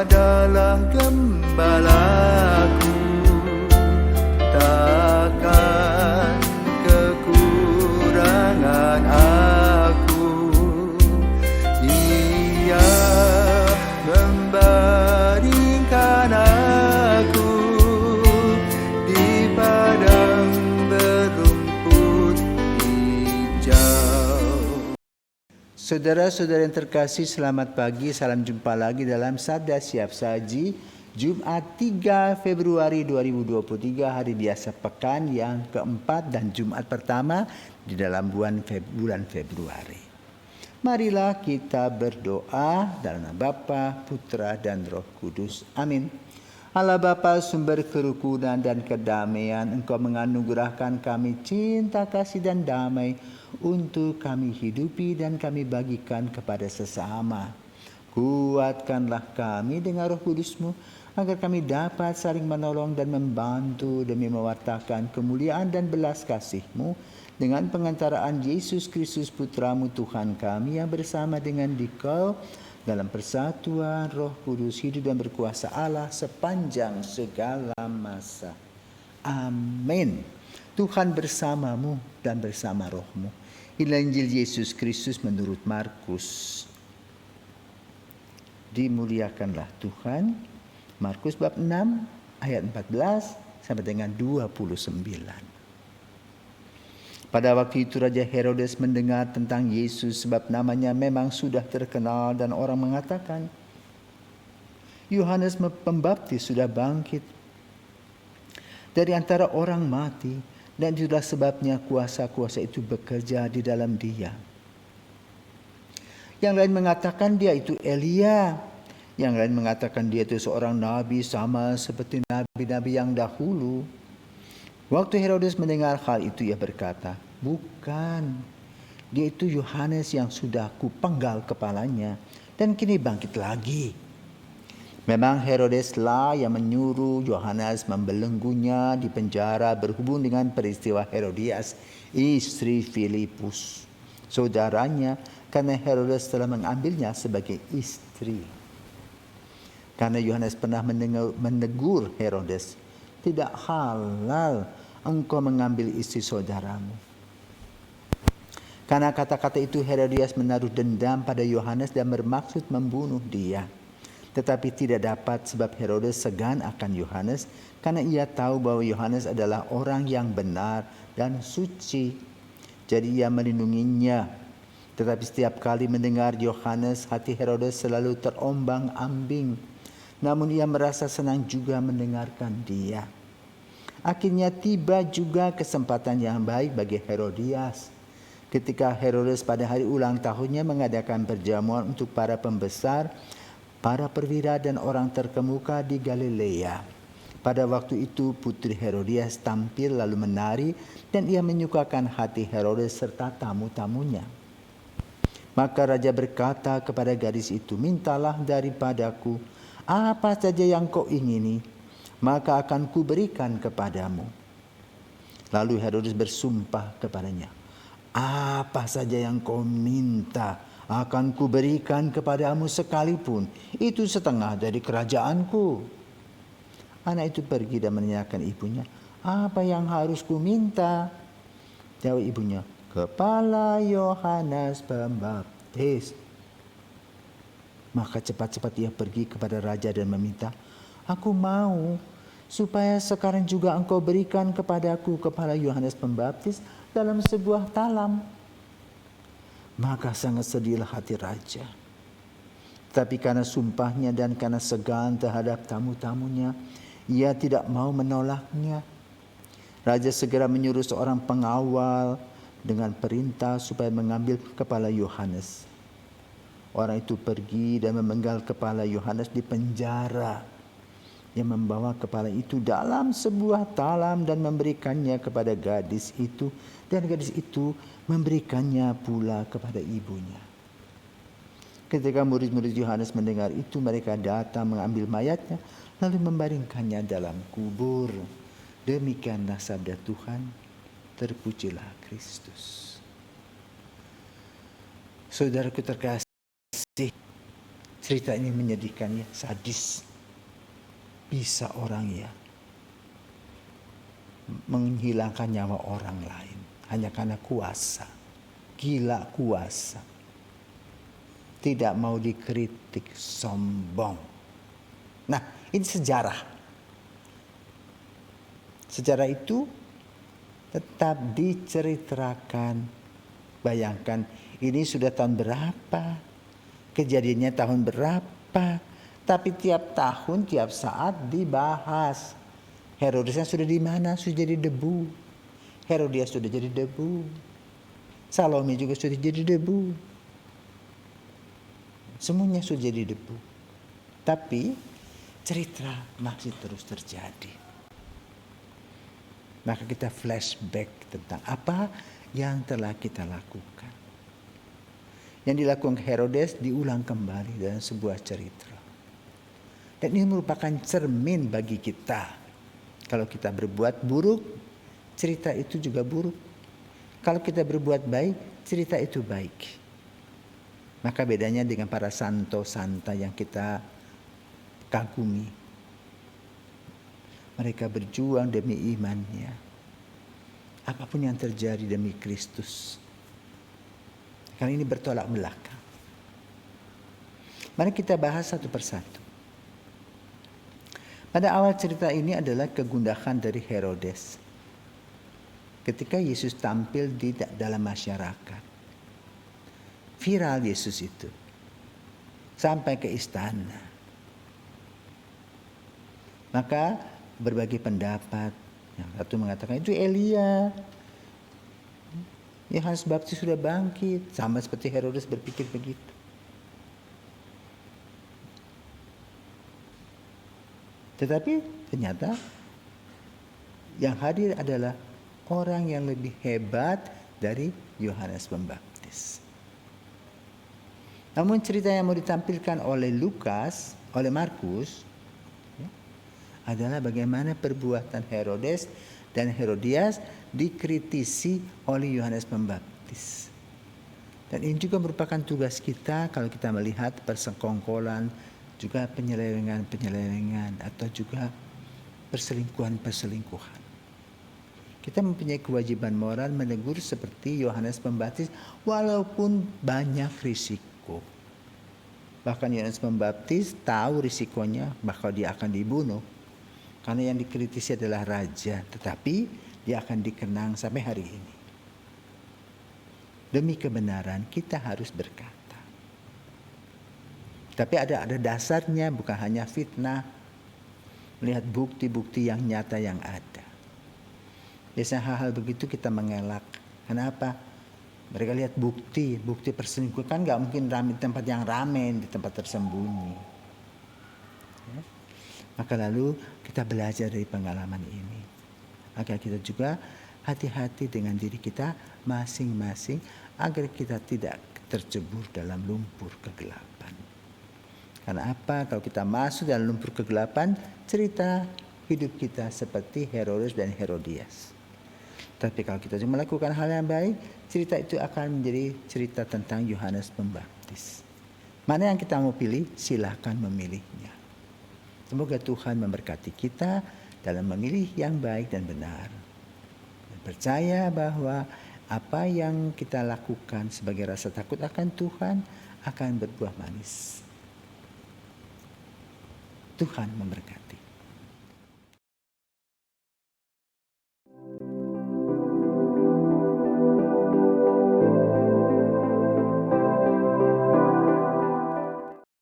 adalah gembalaku, takkan kekurangan aku. Ia membaringkan aku di padang berumput hijau. Saudara-saudara yang terkasih, selamat pagi. Salam jumpa lagi dalam Sabda Siap Saji Jumat 3 Februari 2023, hari biasa pekan yang keempat dan Jumat pertama di dalam bulan Februari. Marilah kita berdoa dalam nama Bapa, Putra dan Roh Kudus. Amin. Allah Bapa, sumber kerukunan dan kedamaian, Engkau menganugerahkan kami cinta, kasih dan damai untuk kami hidupi dan kami bagikan kepada sesama. Kuatkanlah kami dengan Roh Kudus-Mu agar kami dapat saling menolong dan membantu demi mewartakan kemuliaan dan belas kasih-Mu dengan pengantaraan Yesus Kristus Putra-Mu Tuhan kami, yang bersama dengan Dikau dalam persatuan Roh Kudus hidup dan berkuasa Allah sepanjang segala masa. Amin. Tuhan bersamamu dan bersama rohmu. Inilah Injil Yesus Kristus menurut Markus. Dimuliakanlah Tuhan. Markus bab 6 ayat 14 sampai dengan 29. Pada waktu itu Raja Herodes mendengar tentang Yesus, sebab namanya memang sudah terkenal, dan orang mengatakan, Yohanes Pembaptis sudah bangkit dari antara orang mati, dan itulah sebabnya kuasa-kuasa itu bekerja di dalam dia. Yang lain mengatakan dia itu Elia, yang lain mengatakan dia itu seorang nabi sama seperti nabi-nabi yang dahulu. Waktu Herodes mendengar hal itu, ia berkata, bukan, dia itu Yohanes yang sudah kupenggal kepalanya dan kini bangkit lagi. Memang Herodeslah yang menyuruh Yohanes membelenggunya di penjara berhubung dengan peristiwa Herodias, istri Filipus, saudaranya, karena Herodes telah mengambilnya sebagai istri. Karena Yohanes pernah menegur Herodes, tidak halal engkau mengambil istri saudaramu. Karena kata-kata itu Herodias menaruh dendam pada Yohanes dan bermaksud membunuh dia. Tetapi tidak dapat, sebab Herodes segan akan Yohanes karena ia tahu bahwa Yohanes adalah orang yang benar dan suci. Jadi ia melindunginya. Tetapi setiap kali mendengar Yohanes, hati Herodes selalu terombang-ambing. Namun ia merasa senang juga mendengarkan dia. Akhirnya tiba juga kesempatan yang baik bagi Herodias. Ketika Herodes pada hari ulang tahunnya mengadakan perjamuan untuk para pembesar, para perwira dan orang terkemuka di Galilea. Pada waktu itu putri Herodias tampil lalu menari, dan ia menyukakan hati Herodes serta tamu-tamunya. Maka raja berkata kepada gadis itu, mintalah daripadaku apa saja yang kau ingini, maka akan kuberikan kepadamu. Lalu Herodes bersumpah kepadanya, apa saja yang kau minta akan kuberikan kepadamu, sekalipun itu setengah dari kerajaanku. Anak itu pergi dan menanyakan ibunya, apa yang harus ku minta? Jawab ibunya, kepala Yohanes Pembaptis. Maka cepat-cepat ia pergi kepada raja dan meminta, aku mau supaya sekarang juga engkau berikan kepadaku kepala Yohanes Pembaptis dalam sebuah talam. Maka sangat sedihlah hati raja. Tapi karena sumpahnya dan karena segan terhadap tamu-tamunya, ia tidak mau menolaknya. Raja segera menyuruh seorang pengawal dengan perintah supaya mengambil kepala Yohanes. Orang itu pergi dan memenggal kepala Yohanes di penjara. Dia membawa kepala itu dalam sebuah talam dan memberikannya kepada gadis itu, dan gadis itu memberikannya pula kepada ibunya. Ketika murid-murid Yohanes mendengar itu, mereka datang mengambil mayatnya lalu membaringkannya dalam kubur. Demikianlah sabda Tuhan. Terpujilah Kristus. Saudaraku terkasih, Cerita ini menyedihkan ya, sadis. Bisa orang ya menghilangkan nyawa orang lain hanya karena kuasa. Gila kuasa. Tidak mau dikritik, sombong. Nah, ini sejarah. Sejarah itu tetap diceritakan. Bayangkan, ini sudah tahun berapa? Kejadiannya tahun berapa? Tapi tiap tahun, tiap saat dibahas. Herodesnya sudah di mana? Sudah jadi debu. Herodias sudah jadi debu. Salome juga sudah jadi debu. Semuanya sudah jadi debu. Tapi cerita masih terus terjadi. Maka kita flashback tentang apa yang telah kita lakukan. Yang dilakukan Herodes diulang kembali dalam sebuah cerita. Dan ini merupakan cermin bagi kita. Kalau kita berbuat buruk, cerita itu juga buruk. Kalau kita berbuat baik, cerita itu baik. Maka bedanya dengan para santo-santa yang kita kagumi. Mereka berjuang demi imannya. Apapun yang terjadi demi Kristus. Karena ini bertolak belakang. Mari kita bahas satu persatu. Pada awal cerita ini adalah kegundahan dari Herodes. Ketika Yesus tampil di dalam masyarakat. Viral Yesus itu. Sampai ke istana. Maka berbagai pendapat. Yang satu mengatakan itu Elia. Yohanes Baptis sudah bangkit. Sama seperti Herodes berpikir begitu. Tetapi ternyata yang hadir adalah orang yang lebih hebat dari Yohanes Pembaptis. Namun cerita yang mau ditampilkan oleh Lukas, oleh Markus, adalah bagaimana perbuatan Herodes dan Herodias dikritisi oleh Yohanes Pembaptis. Dan ini juga merupakan tugas kita kalau kita melihat persekongkolan, juga penyelewengan atau juga perselingkuhan. Kita mempunyai kewajiban moral menegur seperti Yohanes Pembaptis walaupun banyak risiko. Bahkan Yohanes Pembaptis tahu risikonya bahwa dia akan dibunuh. Karena yang dikritisi adalah raja, tetapi dia akan dikenang sampai hari ini. Demi kebenaran kita harus berkata. Tapi ada dasarnya, bukan hanya fitnah. Melihat bukti-bukti yang nyata yang ada. Biasanya hal-hal begitu kita mengelak. Kenapa? Mereka lihat bukti perselingkuhan kan nggak mungkin ramai di tempat yang ramai, di tempat tersembunyi. Ya. Maka lalu kita belajar dari pengalaman ini. Agar kita juga hati-hati dengan diri kita masing-masing agar kita tidak tercebur dalam lumpur kegelapan. Karena apa? Kalau kita masuk dalam lumpur kegelapan, cerita hidup kita seperti Herodes dan Herodias. Tapi kalau kita melakukan hal yang baik, cerita itu akan menjadi cerita tentang Yohanes Pembaptis. Mana yang kita mau pilih? Silakan memilihnya. Semoga Tuhan memberkati kita dalam memilih yang baik dan benar. Dan percaya bahwa apa yang kita lakukan sebagai rasa takut akan Tuhan akan berbuah manis. Tuhan memberkati.